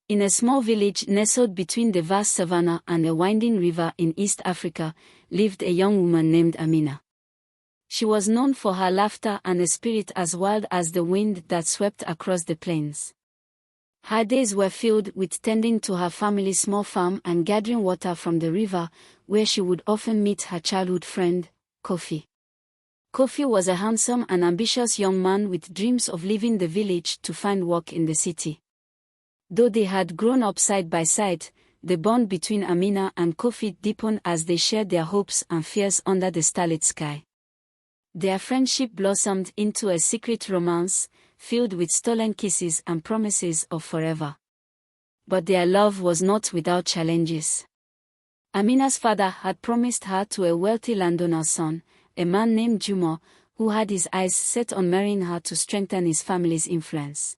In a small village nestled between the vast savannah and a winding river in East Africa, lived a young woman named Amina. She was known for her laughter and a spirit as wild as the wind that swept across the plains. Her days were filled with tending to her family's small farm and gathering water from the river, where she would often meet her childhood friend, Kofi. Kofi was a handsome and ambitious young man with dreams of leaving the village to find work in the city. Though they had grown up side by side, the bond between Amina and Kofi deepened as they shared their hopes and fears under the starlit sky. Their friendship blossomed into a secret romance, filled with stolen kisses and promises of forever. But their love was not without challenges. Amina's father had promised her to a wealthy landowner's son, a man named Juma, who had his eyes set on marrying her to strengthen his family's influence.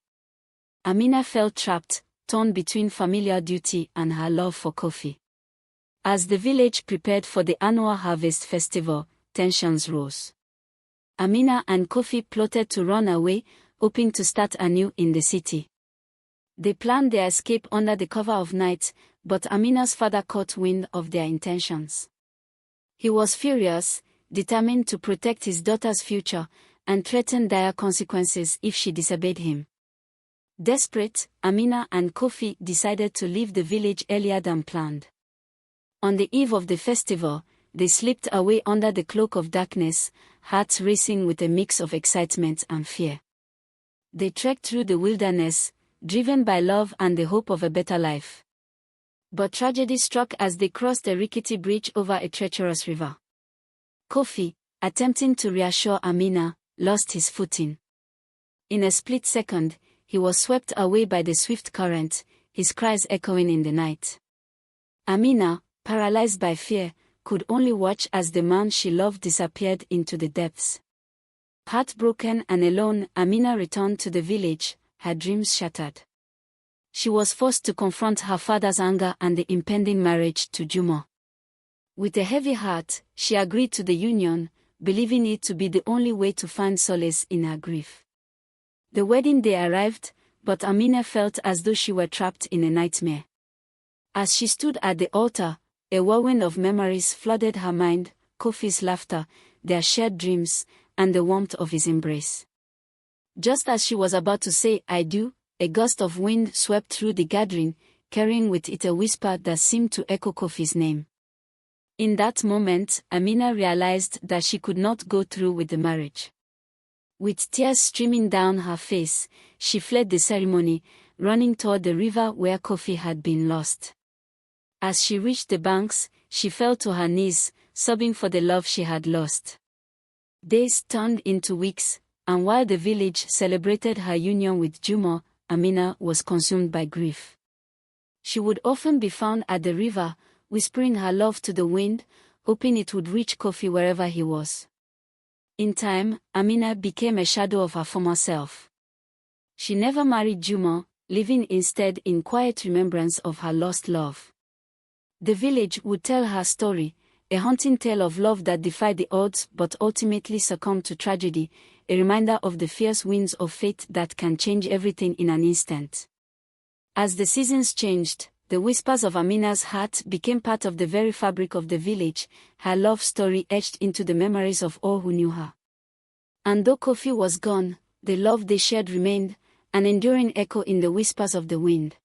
Amina felt trapped, torn between familial duty and her love for Kofi. As the village prepared for the annual harvest festival, tensions rose. Amina and Kofi plotted to run away, hoping to start anew in the city. They planned their escape under the cover of night, but Amina's father caught wind of their intentions. He was furious, determined to protect his daughter's future, and threatened dire consequences if she disobeyed him. Desperate, Amina and Kofi decided to leave the village earlier than planned. On the eve of the festival, they slipped away under the cloak of darkness, hearts racing with a mix of excitement and fear. They trekked through the wilderness, driven by love and the hope of a better life. But tragedy struck as they crossed a rickety bridge over a treacherous river. Kofi, attempting to reassure Amina, lost his footing. In a split second, he was swept away by the swift current, his cries echoing in the night. Amina, paralyzed by fear, could only watch as the man she loved disappeared into the depths. Heartbroken and alone, Amina returned to the village, her dreams shattered. She was forced to confront her father's anger and the impending marriage to Juma. With a heavy heart, she agreed to the union, believing it to be the only way to find solace in her grief. The wedding day arrived, but Amina felt as though she were trapped in a nightmare. As she stood at the altar, a whirlwind of memories flooded her mind: Kofi's laughter, their shared dreams, and the warmth of his embrace. Just as she was about to say "I do," a gust of wind swept through the gathering, carrying with it a whisper that seemed to echo Kofi's name. In that moment, Amina realized that she could not go through with the marriage. With tears streaming down her face, she fled the ceremony, running toward the river where Kofi had been lost. As she reached the banks, she fell to her knees, sobbing for the love she had lost. Days turned into weeks, and while the village celebrated her union with Juma, Amina was consumed by grief. She would often be found at the river, whispering her love to the wind, hoping it would reach Kofi wherever he was. In time, Amina became a shadow of her former self. She never married Juma, living instead in quiet remembrance of her lost love. The village would tell her story, a haunting tale of love that defied the odds but ultimately succumbed to tragedy, a reminder of the fierce winds of fate that can change everything in an instant. As the seasons changed, the whispers of Amina's heart became part of the very fabric of the village, her love story etched into the memories of all who knew her. And though Kofi was gone, the love they shared remained, an enduring echo in the whispers of the wind.